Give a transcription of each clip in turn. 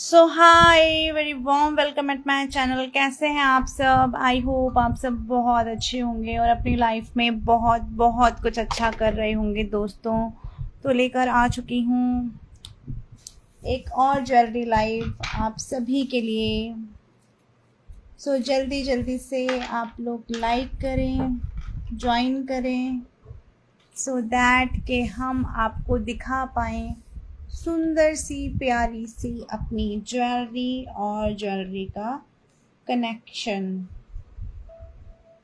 So hi, very warm welcome at my channel. कैसे हैं आप सब? आई होप आप सब बहुत अच्छे होंगे और अपनी लाइफ में बहुत बहुत कुछ अच्छा कर रहे होंगे दोस्तों। तो लेकर आ चुकी हूँ एक और ज्वेलरी लाइव आप सभी के लिए। सो जल्दी जल्दी से आप लोग लाइक करें, ज्वाइन करें, सो दैट के हम आपको दिखा पाएँ सुंदर सी प्यारी सी अपनी ज्वेलरी और ज्वेलरी का कनेक्शन।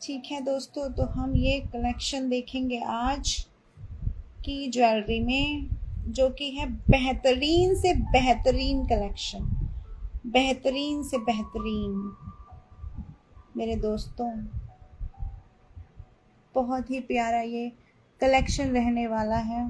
ठीक है दोस्तों, तो हम ये कलेक्शन देखेंगे आज की ज्वेलरी में, जो कि है बेहतरीन से बेहतरीन कलेक्शन, बेहतरीन से बेहतरीन मेरे दोस्तों। बहुत ही प्यारा ये कलेक्शन रहने वाला है।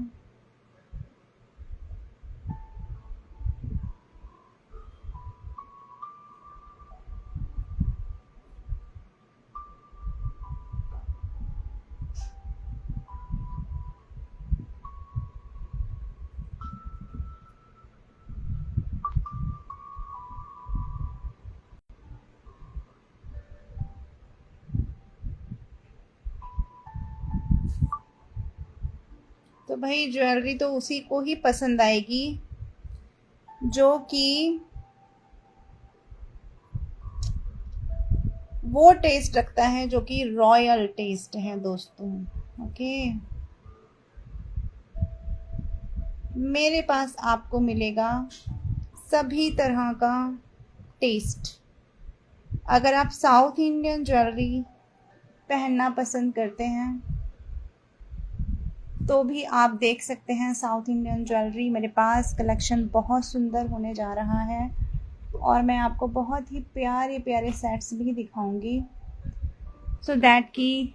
तो भाई ज्वेलरी तो उसी को ही पसंद आएगी जो कि वो टेस्ट रखता है जो कि रॉयल टेस्ट है दोस्तों। ओके, मेरे पास आपको मिलेगा सभी तरह का टेस्ट। अगर आप साउथ इंडियन ज्वेलरी पहनना पसंद करते हैं तो भी आप देख सकते हैं साउथ इंडियन ज्वेलरी। मेरे पास कलेक्शन बहुत सुंदर होने जा रहा है और मैं आपको बहुत ही प्यारे प्यारे सेट्स भी दिखाऊंगी, सो दैट कि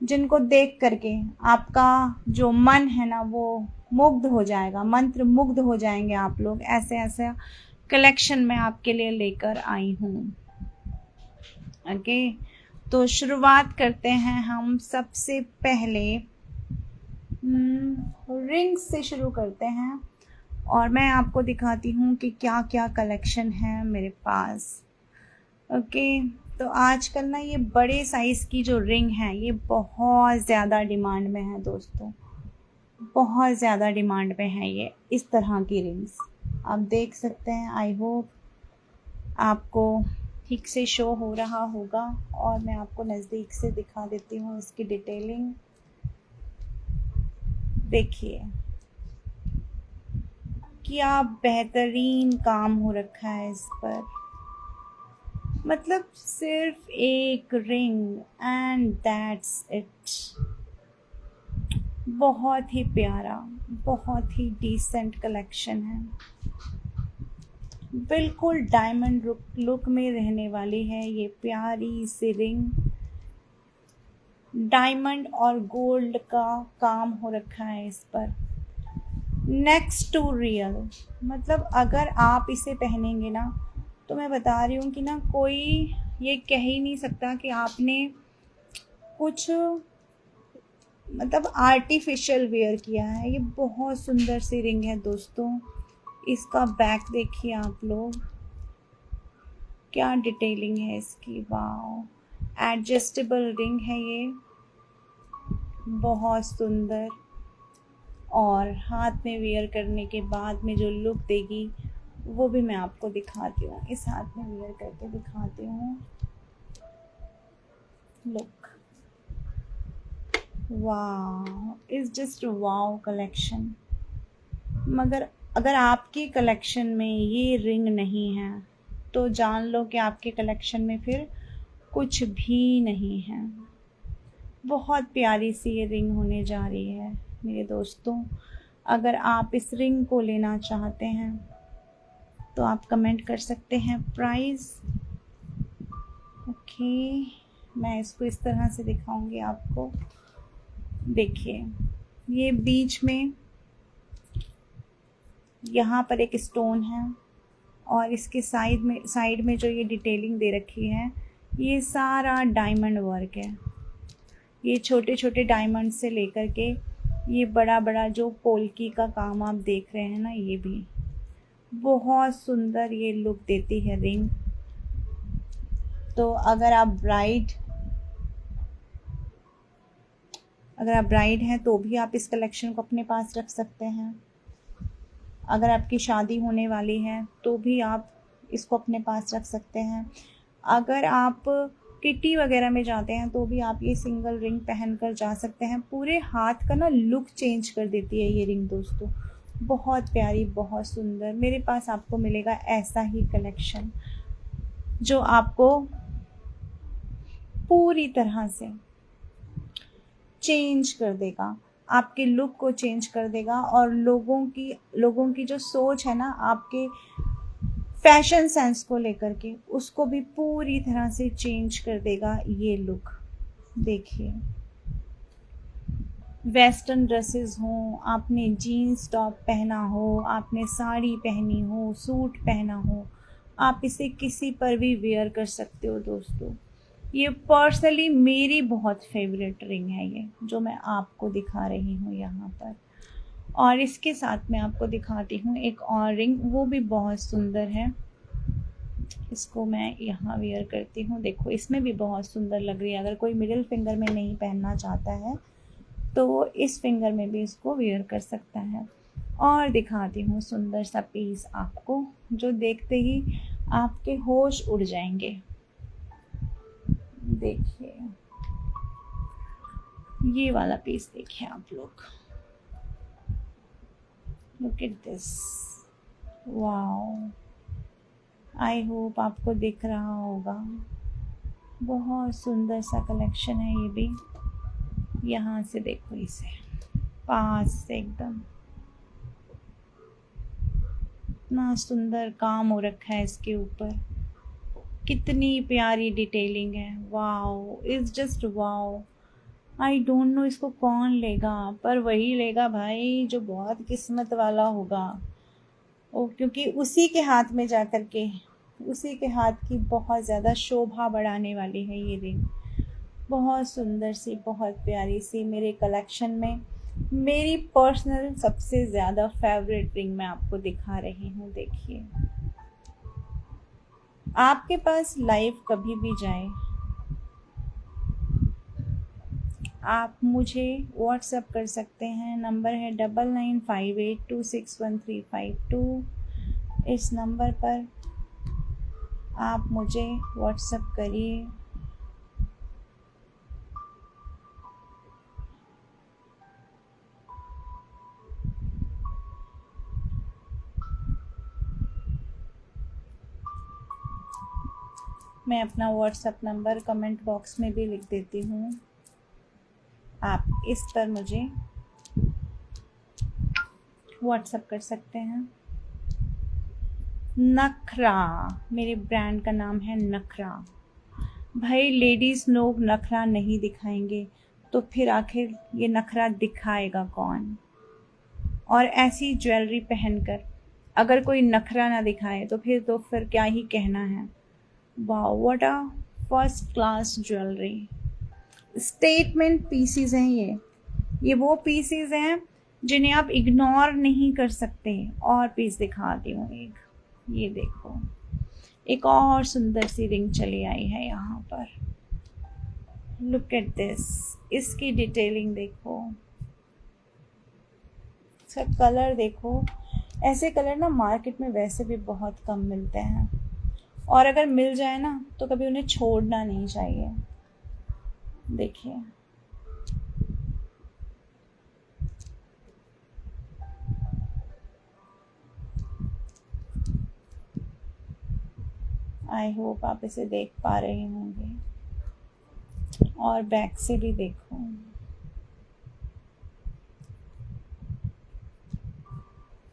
जिनको देख करके आपका जो मन है ना वो मुग्ध हो जाएगा, मंत्र मुग्ध हो जाएंगे आप लोग। ऐसे ऐसे कलेक्शन मैं आपके लिए लेकर आई हूँ। ओके, तो शुरुआत करते हैं हम सबसे पहले रिंग्स से शुरू करते हैं और मैं आपको दिखाती हूँ कि क्या क्या कलेक्शन है मेरे पास। ओके, तो आजकल ना ये बड़े साइज़ की जो रिंग है ये बहुत ज़्यादा डिमांड में है दोस्तों, बहुत ज़्यादा डिमांड में है ये इस तरह की रिंग्स। आप देख सकते हैं, आई होप आपको ठीक से शो हो रहा होगा और मैं आपको नज़दीक से दिखा देती हूँ इसकी डिटेलिंग। देखिए क्या बेहतरीन काम हो रखा है इस पर, मतलब सिर्फ एक रिंग एंड दैट्स इट। बहुत ही प्यारा, बहुत ही डिसेंट कलेक्शन है। बिल्कुल डायमंड लुक में रहने वाली है ये प्यारी सी रिंग। डायमंड और गोल्ड का काम हो रखा है इस पर, नेक्स्ट टू रियल। मतलब अगर आप इसे पहनेंगे ना तो मैं बता रही हूँ कि ना कोई ये कह ही नहीं सकता कि आपने कुछ मतलब आर्टिफिशियल वेयर किया है। ये बहुत सुंदर सी रिंग है दोस्तों। इसका बैक देखिए आप लोग, क्या डिटेलिंग है इसकी, वाह। एडजस्टेबल रिंग है ये, बहुत सुंदर। और हाथ में वेयर करने के बाद में जो लुक देगी वो भी मैं आपको दिखाती हूँ। इस हाथ में वेयर करके दिखाती हूँ, लुक, वाह, इज जस्ट वाव कलेक्शन। मगर अगर आपके कलेक्शन में ये रिंग नहीं है तो जान लो कि आपके कलेक्शन में फिर कुछ भी नहीं है। बहुत प्यारी सी ये रिंग होने जा रही है मेरे दोस्तों। अगर आप इस रिंग को लेना चाहते हैं तो आप कमेंट कर सकते हैं प्राइस। ओके, मैं इसको इस तरह से दिखाऊंगी आपको। देखिए ये बीच में यहाँ पर एक स्टोन है और इसके साइड में जो ये डिटेलिंग दे रखी है ये सारा डायमंड वर्क है। ये छोटे छोटे डायमंड से लेकर के ये बड़ा बड़ा जो पोल्की का काम आप देख रहे हैं ना, ये भी बहुत सुंदर ये लुक देती है रिंग। तो अगर आप ब्राइड हैं तो भी आप इस कलेक्शन को अपने पास रख सकते हैं। अगर आपकी शादी होने वाली है तो भी आप इसको अपने पास रख सकते हैं। अगर आप किटी वगैरह में जाते हैं तो भी आप ये सिंगल रिंग पहन कर जा सकते हैं। पूरे हाथ का ना लुक चेंज कर देती है ये रिंग दोस्तों, बहुत प्यारी, बहुत सुंदर। मेरे पास आपको मिलेगा ऐसा ही कलेक्शन जो आपको पूरी तरह से चेंज कर देगा, आपके लुक को चेंज कर देगा, और लोगों की जो सोच है ना आपके फैशन सेंस को लेकर के, उसको भी पूरी तरह से चेंज कर देगा ये लुक। देखिए, वेस्टर्न ड्रेसेस हों, आपने जीन्स टॉप पहना हो, आपने साड़ी पहनी हो, सूट पहना हो, आप इसे किसी पर भी वेयर कर सकते हो दोस्तों। ये पर्सनली मेरी बहुत फेवरेट रिंग है ये, जो मैं आपको दिखा रही हूँ यहाँ पर। और इसके साथ मैं आपको दिखाती हूँ एक और रिंग, वो भी बहुत सुंदर है। इसको मैं यहाँ वेयर करती हूँ, देखो इसमें भी बहुत सुंदर लग रही है। अगर कोई मिडिल फिंगर में नहीं पहनना चाहता है तो इस फिंगर में भी इसको वेयर कर सकता है। और दिखाती हूँ सुंदर सा पीस आपको, जो देखते ही आपके होश उड़ जाएंगे। देखिए, ये वाला पीस देखिए आप लोग, look at this, wow. I hope आपको दिख रहा होगा, बहुत सुंदर सा कलेक्शन है ये भी। यहाँ से देखो इसे पास से एकदम, इतना सुंदर काम हो रखा है इसके ऊपर, कितनी प्यारी डिटेलिंग है। Wow, is just wow. I don't know इसको कौन लेगा, पर वही लेगा भाई जो बहुत किस्मत वाला होगा। ओ, क्योंकि उसी के हाथ में जा कर के, उसी के हाथ की बहुत ज़्यादा शोभा बढ़ाने वाली है ये रिंग। बहुत सुंदर सी, बहुत प्यारी सी, मेरे कलेक्शन में मेरी पर्सनल सबसे ज़्यादा फेवरेट रिंग मैं आपको दिखा रही हूँ। देखिए, आपके पास लाइव कभी भी जाए, आप मुझे व्हाट्सएप कर सकते हैं। नंबर है 9958261352। इस नंबर पर आप मुझे व्हाट्सएप करिए। मैं अपना व्हाट्सएप नंबर कमेंट बॉक्स में भी लिख देती हूँ, आप इस पर मुझे व्हाट्सएप कर सकते हैं। नखरा, मेरे ब्रांड का नाम है नखरा। भाई लेडीज़ लोग नखरा नहीं दिखाएंगे तो फिर आखिर ये नखरा दिखाएगा कौन। और ऐसी ज्वेलरी पहनकर अगर कोई नखरा ना दिखाए तो फिर क्या ही कहना है। Wow, what a first class jewellery. Statement pieces हैं ये वो पीसीज हैं जिन्हें आप इग्नोर नहीं कर सकते। और पीस दिखाती हूँ एक, ये देखो, एक और सुंदर सी रिंग चली आई है यहाँ पर। लुक एट दिस, इसकी डिटेलिंग देखो, इसका कलर देखो। ऐसे कलर ना मार्केट में वैसे भी बहुत कम मिलते हैं, और अगर मिल जाए ना तो कभी उन्हें छोड़ना नहीं चाहिए। देखिए, आई होप आप इसे देख पा रहे होंगे। और बैक से भी देखो,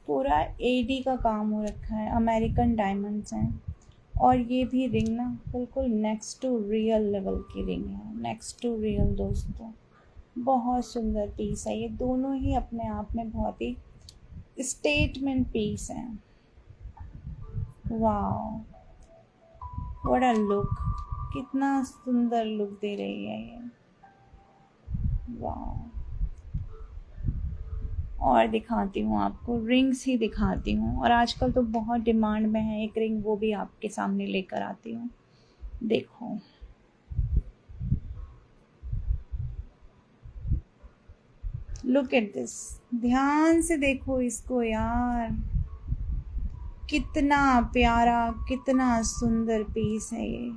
पूरा एडी का काम हो रखा है, अमेरिकन डायमंड्स हैं। और ये भी रिंग ना बिल्कुल नेक्स्ट टू रियल लेवल की रिंग है, नेक्स्ट टू रियल दोस्तों। बहुत सुंदर पीस है ये, दोनों ही अपने आप में बहुत ही स्टेटमेंट पीस हैं। वाओ, व्हाट अ लुक, कितना सुंदर लुक दे रही है ये। वाओ, और दिखाती हूँ आपको, रिंग्स ही दिखाती हूँ। और आजकल तो बहुत डिमांड में है एक रिंग, वो भी आपके सामने लेकर आती हूँ। देखो, लुक एट दिस, ध्यान से देखो इसको यार, कितना प्यारा, कितना सुंदर पीस है ये।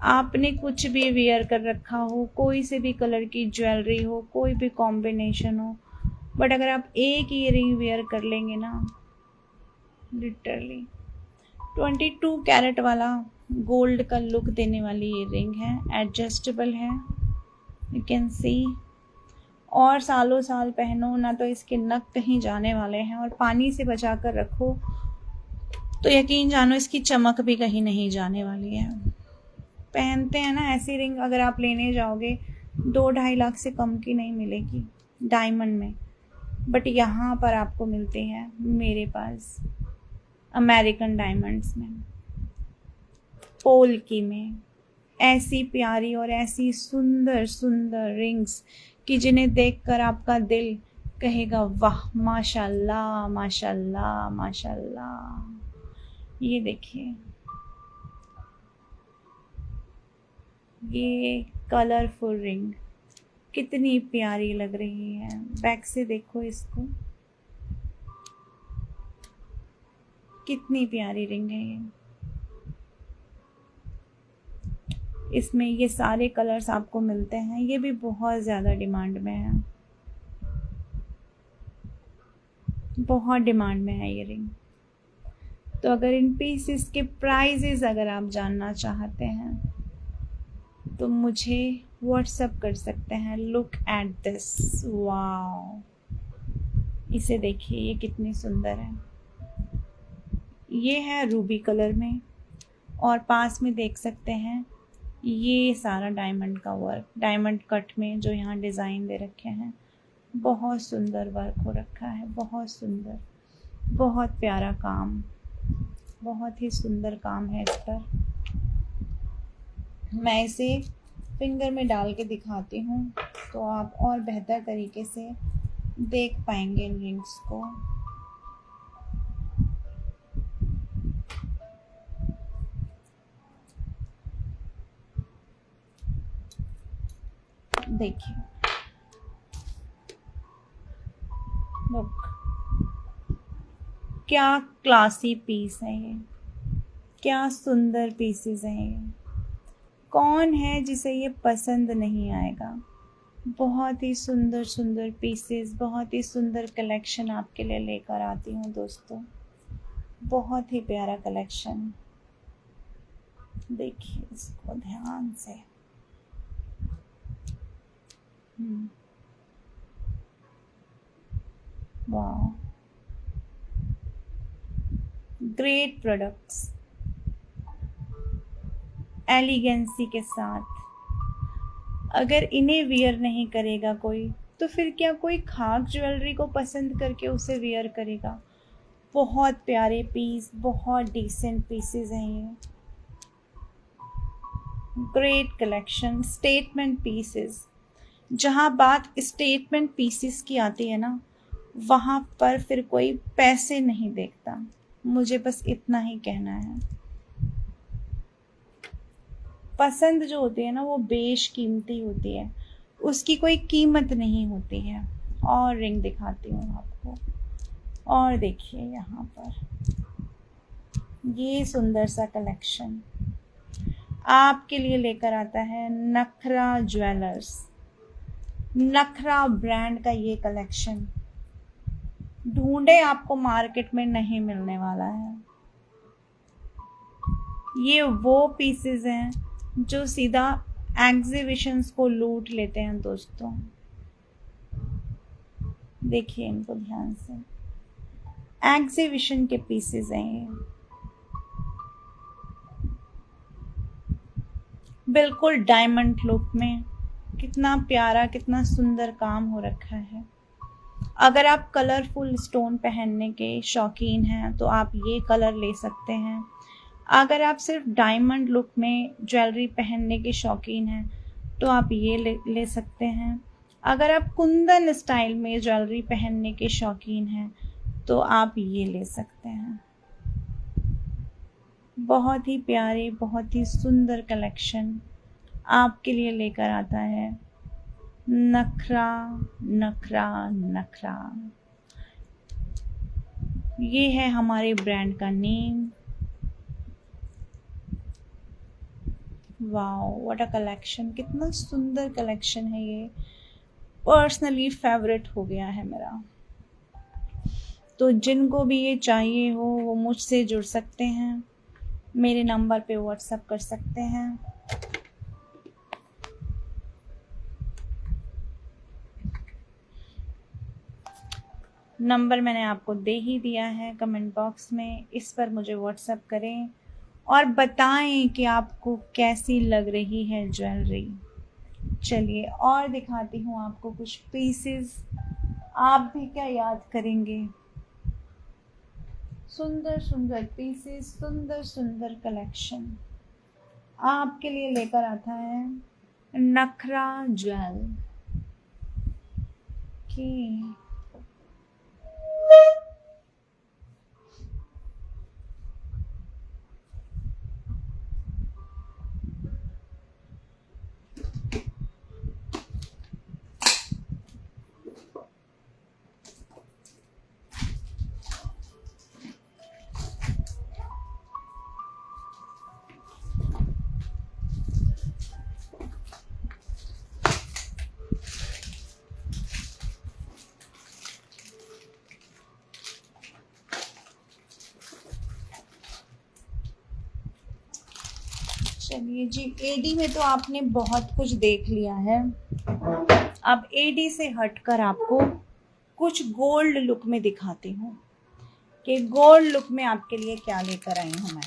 आपने कुछ भी वेयर कर रखा हो, कोई से भी कलर की ज्वेलरी हो, कोई भी कॉम्बिनेशन हो, बट अगर आप एक ईयरिंग वेयर कर लेंगे ना, लिटरली 22 कैरेट वाला गोल्ड का लुक देने वाली ये रिंग है। एडजस्टेबल है, यू कैन सी। और सालों साल पहनो ना तो इसके नग कहीं जाने वाले हैं, और पानी से बचा कर रखो तो यकीन जानो इसकी चमक भी कहीं नहीं जाने वाली है। पहनते हैं ना ऐसी रिंग, अगर आप लेने जाओगे 2-2.5 लाख से कम की नहीं मिलेगी डायमंड में, बट यहाँ पर आपको मिलते हैं मेरे पास अमेरिकन डायमंड्स में, पोल्की में, ऐसी प्यारी और ऐसी सुंदर सुंदर रिंग्स कि जिन्हें देखकर आपका दिल कहेगा वाह माशाल्लाह माशाल्लाह माशाल्लाह। ये देखिए, ये कलरफुल रिंग कितनी प्यारी लग रही है। बैक से देखो इसको, कितनी प्यारी रिंग है ये। इसमें ये सारे कलर्स आपको मिलते हैं, ये भी बहुत ज़्यादा डिमांड में है, बहुत डिमांड में है ये रिंग। तो अगर इन पीसेस के प्राइजेस अगर आप जानना चाहते हैं तो मुझे व्हाट्सएप कर सकते हैं। लुक एट दिस, वाओ, इसे देखिए ये कितनी सुंदर है। ये है रूबी कलर में, और पास में देख सकते हैं ये सारा डायमंड का वर्क, डायमंड कट में जो यहाँ डिज़ाइन दे रखे हैं, बहुत सुंदर वर्क हो रखा है, बहुत सुंदर, बहुत प्यारा काम, बहुत ही सुंदर काम है इस पर। मैं इसे फिंगर में डाल के दिखाती हूँ तो आप और बेहतर तरीके से देख पाएंगे इन रिंग्स को। देखिए, लुक, क्या क्लासी पीस है ये, क्या सुंदर पीसेस हैं ये। कौन है जिसे ये पसंद नहीं आएगा। बहुत ही सुंदर सुंदर पीसेस, बहुत ही सुंदर कलेक्शन आपके लिए लेकर आती हूँ दोस्तों, बहुत ही प्यारा कलेक्शन। देखिए इसको ध्यान से, वाह, ग्रेट प्रोडक्ट्स, एलिगेंसी के साथ। अगर इन्हें वियर नहीं करेगा कोई तो फिर क्या कोई खाक ज्वेलरी को पसंद करके उसे वियर करेगा। बहुत प्यारे पीस, बहुत डिसेंट पीसेस हैं ये, ग्रेट कलेक्शन, स्टेटमेंट पीसेस। जहाँ बात स्टेटमेंट पीसेस की आती है ना, वहाँ पर फिर कोई पैसे नहीं देखता, मुझे बस इतना ही कहना है। पसंद जो होती है ना वो बेशकीमती होती है, उसकी कोई कीमत नहीं होती है। और रिंग दिखाती हूँ आपको, और देखिए यहाँ पर ये सुंदर सा कलेक्शन आपके लिए लेकर आता है नखरा ज्वेलर्स। नखरा ब्रांड का ये कलेक्शन ढूंढे आपको मार्केट में नहीं मिलने वाला है। ये वो पीसेस हैं जो सीधा एग्जीबिशंस को लूट लेते हैं दोस्तों। देखिए इनको ध्यान से, एग्जीबिशन के पीसेस हैं ये, बिल्कुल डायमंड लुक में। कितना प्यारा, कितना सुंदर काम हो रखा है। अगर आप कलरफुल स्टोन पहनने के शौकीन हैं तो आप ये कलर ले सकते हैं। अगर आप सिर्फ डायमंड लुक में ज्वेलरी पहनने के शौकीन हैं तो आप ये ले सकते हैं। अगर आप कुंदन स्टाइल में ज्वेलरी पहनने के शौकीन हैं तो आप ये ले सकते हैं। बहुत ही प्यारे, बहुत ही सुंदर कलेक्शन आपके लिए लेकर आता है नखरा नखरा नखरा। ये है हमारे ब्रांड का name. Wow, what a collection, कितना सुंदर कलेक्शन है ये। पर्सनली फेवरेट हो गया है मेरा। तो जिनको भी ये चाहिए हो वो मुझसे जुड़ सकते हैं, मेरे नंबर पे व्हाट्सएप कर सकते हैं। नंबर मैंने आपको दे ही दिया है कमेंट बॉक्स में, इस पर मुझे व्हाट्सएप करें और बताएं कि आपको कैसी लग रही है ज्वेलरी। चलिए और दिखाती हूँ आपको कुछ पीसेस, आप भी क्या याद करेंगे। सुंदर सुंदर पीसेस, सुंदर सुंदर कलेक्शन आपके लिए लेकर आता है नखरा ज्वेल की। चलिए जी, एडी में तो आपने बहुत कुछ देख लिया है। अब एडी से हटकर आपको कुछ गोल्ड लुक में दिखाती हूँ कि गोल्ड लुक में आपके लिए क्या लेकर आई हूँ मैं।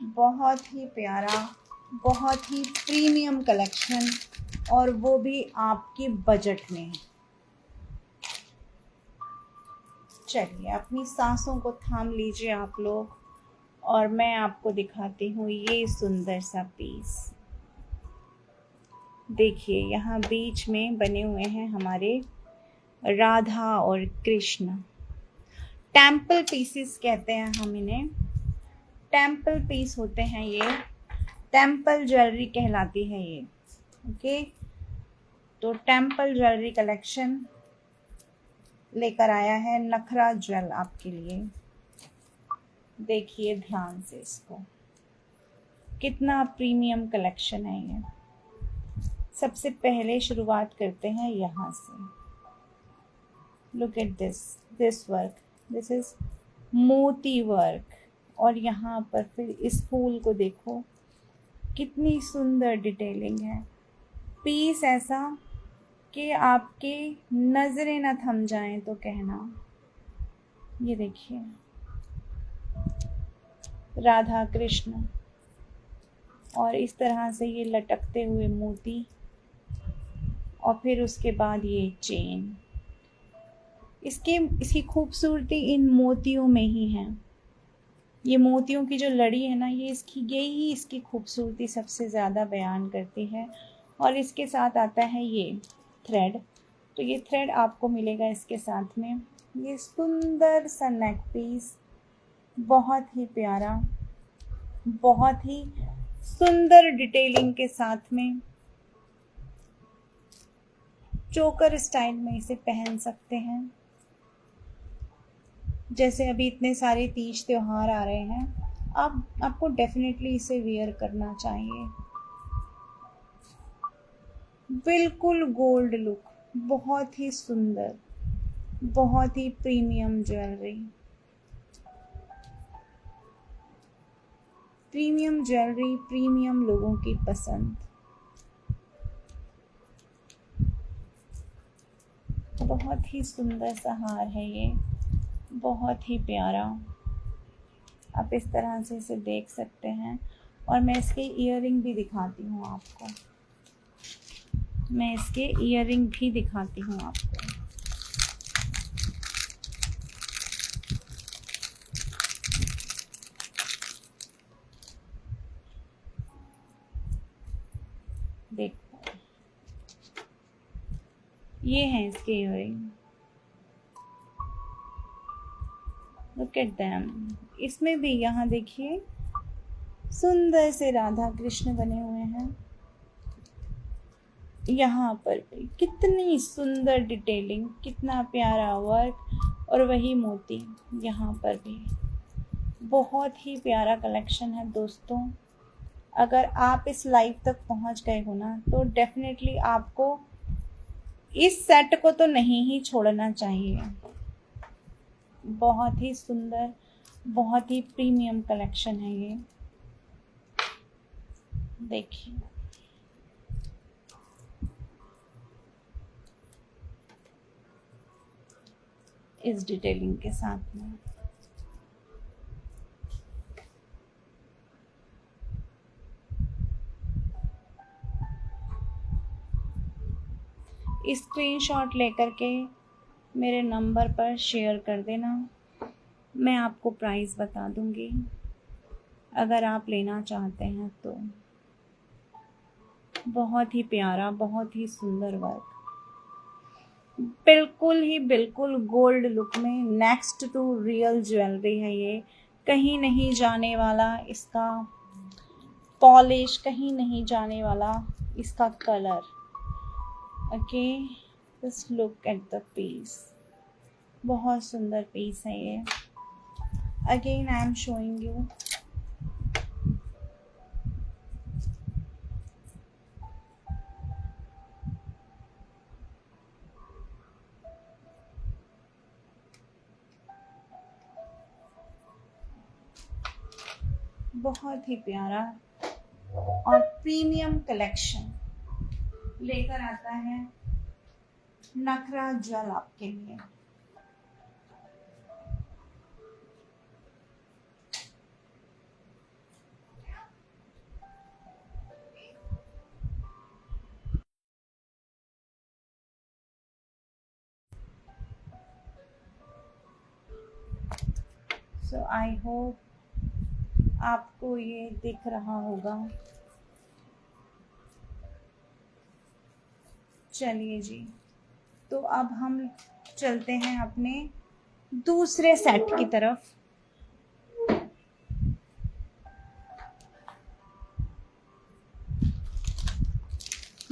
बहुत ही प्यारा, बहुत ही प्रीमियम कलेक्शन, और वो भी आपके बजट में। चलिए अपनी सांसों को थाम लीजिए आप लोग, और मैं आपको दिखाती हूँ ये सुंदर सा पीस। देखिए यहाँ बीच में बने हुए हैं हमारे राधा और कृष्ण। टेम्पल पीसेस कहते हैं हम इन्हें, टेम्पल पीस होते हैं ये, टेम्पल ज्वेलरी कहलाती है ये। ओके, तो टेम्पल ज्वेलरी कलेक्शन लेकर आया है नखरा ज्वेल आपके लिए। देखिए ध्यान से इसको, कितना प्रीमियम कलेक्शन है ये। सबसे पहले शुरुआत करते हैं यहाँ से। Look at this work, this is मोती वर्क, और यहाँ पर फिर इस फूल को देखो, कितनी सुंदर डिटेलिंग है। पीस ऐसा कि आपके नजरें न थम जाएं तो कहना। ये देखिए राधा कृष्ण, और इस तरह से ये लटकते हुए मोती, और फिर उसके बाद ये चेन। इसकी खूबसूरती इन मोतियों में ही है। ये मोतियों की जो लड़ी है ना, यही इसकी खूबसूरती सबसे ज़्यादा बयान करती है। और इसके साथ आता है ये थ्रेड, तो ये थ्रेड आपको मिलेगा इसके साथ में। ये सुंदर सा नेक पीस, बहुत ही प्यारा, बहुत ही सुंदर डिटेलिंग के साथ में। चोकर स्टाइल में इसे पहन सकते हैं। जैसे अभी इतने सारे तीज त्योहार आ रहे हैं, आपको डेफिनेटली इसे वेयर करना चाहिए। बिल्कुल गोल्ड लुक, बहुत ही सुंदर, बहुत ही premium jewellery. Premium jewellery, premium लोगों की पसंद। बहुत ही सुंदर सा हार है ये, बहुत ही प्यारा। आप इस तरह से इसे देख सकते हैं। और मैं इसके ईयरिंग भी दिखाती हूँ आपको, मैं इसके ईयरिंग भी दिखाती हूँ आपको। ये हैं इसके इयररिंग, लुक एट देम। इसमें भी यहाँ देखिए सुंदर से राधा कृष्ण बने हुए हैं। यहाँ पर भी कितनी सुंदर डिटेलिंग, कितना प्यारा वर्क, और वही मोती यहाँ पर भी। बहुत ही प्यारा कलेक्शन है दोस्तों। अगर आप इस लाइव तक पहुँच गए हो ना तो डेफिनेटली आपको इस सेट को तो नहीं ही छोड़ना चाहिए। बहुत ही सुंदर, बहुत ही प्रीमियम कलेक्शन है ये। देखिए इस डिटेलिंग के साथ में। स्क्रीनशॉट लेकर के मेरे नंबर पर शेयर कर देना, मैं आपको प्राइस बता दूंगी अगर आप लेना चाहते हैं तो। बहुत ही प्यारा, बहुत ही सुंदर वर्क, बिल्कुल गोल्ड लुक में, नेक्स्ट टू रियल ज्वेलरी है ये। कहीं नहीं जाने वाला इसका पॉलिश, कहीं नहीं जाने वाला इसका colour. Okay, just look at the piece, बहुत सुंदर पीस है ये। Again I am showing you. बहुत ही प्यारा और प्रीमियम कलेक्शन लेकर आता है नखरा ज्वेल आपके लिए। सो आई होप आपको ये दिख रहा होगा। चलिए जी, तो अब हम चलते हैं अपने दूसरे सेट की तरफ।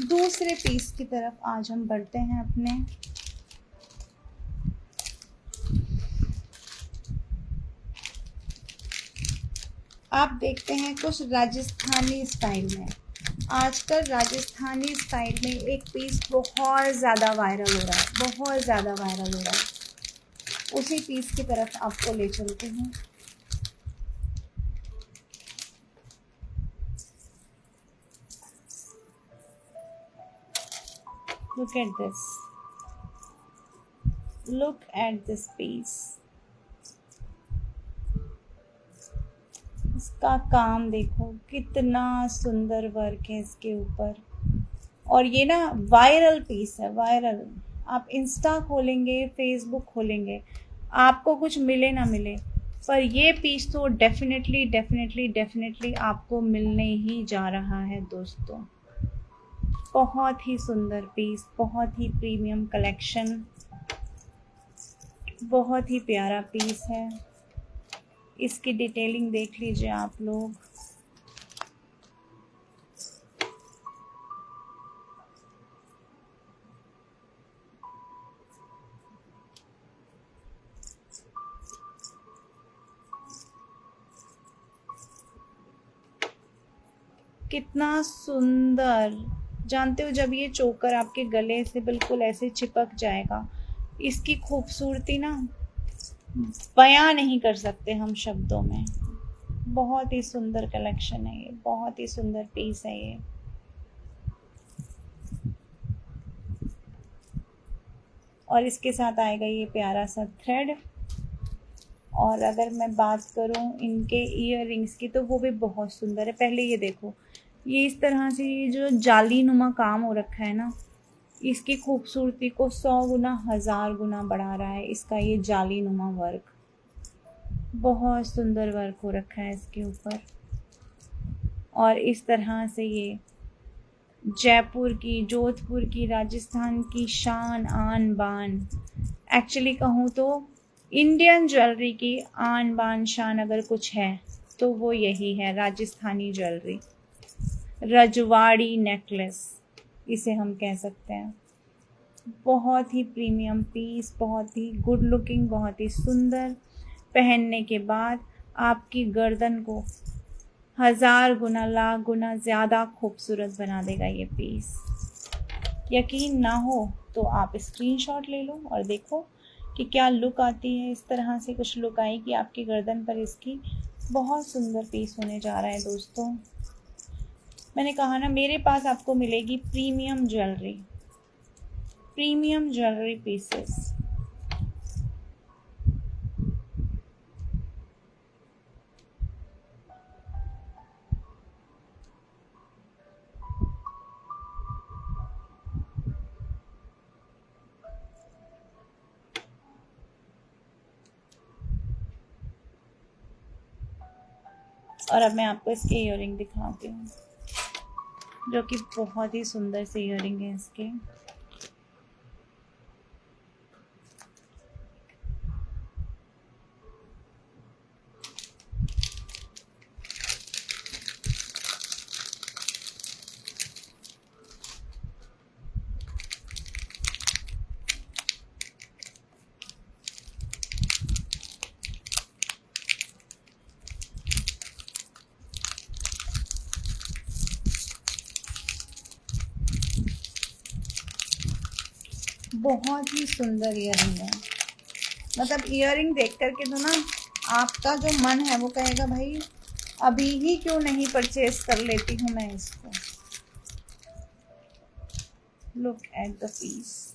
दूसरे पीस की तरफ आज हम बढ़ते हैं अपने। आप देखते हैं कुछ राजस्थानी स्टाइल में। आजकल राजस्थानी स्टाइल में एक पीस बहुत ज़्यादा वायरल हो रहा है, बहुत ज़्यादा वायरल हो रहा है। उसी पीस की तरफ आपको ले चलते हैं। Look at this. Look at this piece. इसका काम देखो, कितना सुंदर वर्क है इसके ऊपर। और ये ना वायरल पीस है, वायरल। आप इंस्टा खोलेंगे, फेसबुक खोलेंगे, आपको कुछ मिले ना मिले, पर ये पीस तो डेफिनेटली आपको मिलने ही जा रहा है दोस्तों। बहुत ही सुंदर पीस, बहुत ही प्रीमियम कलेक्शन, बहुत ही प्यारा पीस है। इसकी डिटेलिंग देख लीजिए आप लोग। कितना सुंदर। जानते हो जब ये चोकर आपके गले से बिल्कुल ऐसे चिपक जाएगा, इसकी खूबसूरती ना बयां नहीं कर सकते हम शब्दों में। बहुत ही सुंदर कलेक्शन है ये, बहुत ही सुंदर पीस है ये। और इसके साथ आएगा ये प्यारा सा थ्रेड। और अगर मैं बात करूं इनके ईयररिंग्स की तो वो भी बहुत सुंदर है। पहले ये देखो, ये इस तरह से ये जो जाली नुमा काम हो रखा है ना, इसकी खूबसूरती को 100 गुना 1000 गुना बढ़ा रहा है इसका ये जाली नुमा वर्क। बहुत सुंदर वर्क हो रखा है इसके ऊपर। और इस तरह से ये जयपुर की, जोधपुर की, राजस्थान की शान आन बान। एक्चुअली कहूँ तो इंडियन ज्वेलरी की आन बान शान अगर कुछ है तो वो यही है, राजस्थानी ज्वेलरी। रजवाड़ी नेकलेस इसे हम कह सकते हैं। बहुत ही प्रीमियम पीस, बहुत ही गुड लुकिंग, बहुत ही सुंदर। पहनने के बाद आपकी गर्दन को 1000 गुना, लाख गुना ज़्यादा खूबसूरत बना देगा ये पीस। यकीन ना हो तो आप स्क्रीनशॉट ले लो और देखो कि क्या लुक आती है। इस तरह से कुछ लुक आएगी आपकी गर्दन पर इसकी। बहुत सुंदर पीस होने जा रहा है दोस्तों। मैंने कहा ना, मेरे पास आपको मिलेगी premium jewellery, premium jewellery pieces. और अब मैं आपको इसके ईयरिंग दिखाती हूँ, जो कि बहुत ही सुंदर से ईयरिंग है इसके। बहुत ही सुंदर ईयरिंग है। मतलब ईयरिंग देख करके तो ना आपका जो मन है वो कहेगा भाई अभी ही क्यों नहीं परचेज कर लेती हूँ मैं इसको। Look at the piece.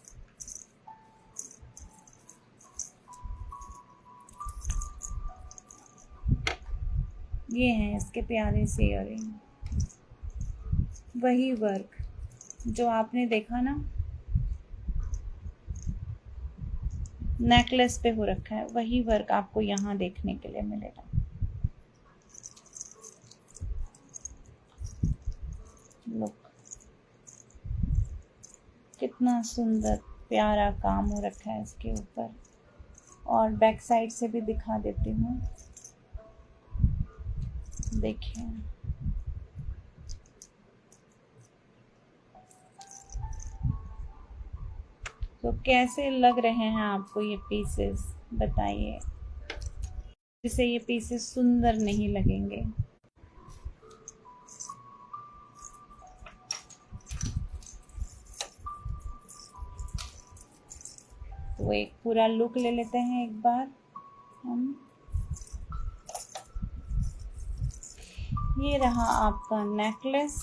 ये हैं इसके प्यारे से ईयरिंग। वही वर्क जो आपने देखा ना नेकलेस पे हो रखा है, वही वर्क आपको यहाँ देखने के लिए मिलेगा। लुक, कितना सुंदर प्यारा काम हो रखा है इसके ऊपर। और बैक साइड से भी दिखा देती हूँ, देखिए। तो कैसे लग रहे हैं आपको ये पीसेस, बताइए। जिससे ये पीसेस सुंदर नहीं लगेंगे। तो एक पूरा लुक ले लेते हैं एक बार हम। ये रहा आपका नेकलेस।